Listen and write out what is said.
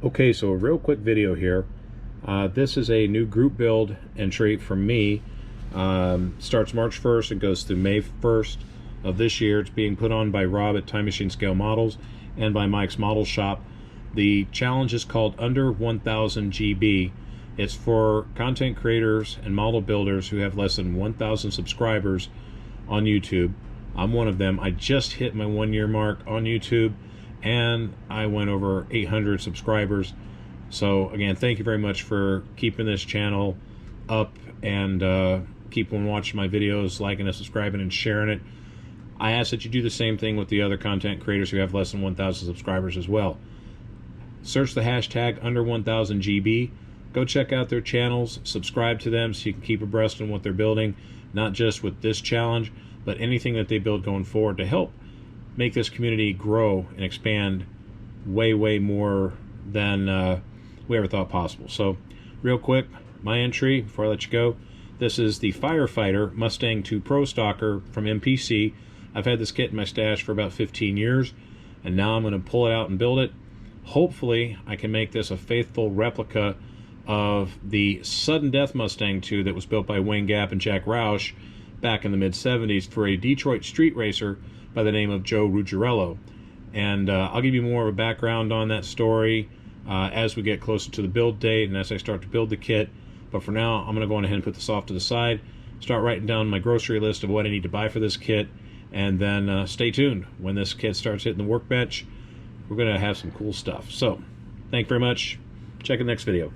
Okay, so a real quick video here. This is a new group build entry from me. Starts March 1st and goes through May 1st of this year. It's being put on by Rob at Time Machine Scale Models and by Mike's Model Shop. The challenge is called Under 1000 GB. It's for content creators and model builders who have less than 1,000 subscribers on YouTube. I'm one of them. I just hit my 1-year mark on YouTube, and I went over 800 subscribers. So again, thank you very much for keeping this channel up and keeping watching my videos, liking and subscribing and sharing it. I ask that you do the same thing with the other content creators who have less than 1,000 subscribers as well. Search the hashtag under 1000 GB. Go check out their channels, subscribe to them so you can keep abreast on what they're building, not just with this challenge, but anything that they build going forward to help make this community grow and expand way more than we ever thought possible. So real quick, my entry before I let you go, this is the Firefighter Mustang 2 Pro Stocker from MPC. I've had this kit in my stash for about 15 years, and now I'm going to pull it out and build it. Hopefully I can make this a faithful replica of the Sudden Death Mustang 2 that was built by Wayne Gapp and Jack Roush back in the mid-70s for a Detroit street racer by the name of Joe Ruggiero. And I'll give you more of a background on that story as we get closer to the build date and as I start to build the kit. But for now, I'm going to go on ahead and put this off to the side, start writing down my grocery list of what I need to buy for this kit, and then stay tuned. When this kit starts hitting the workbench, we're going to have some cool stuff. So, thank you very much. Check the next video.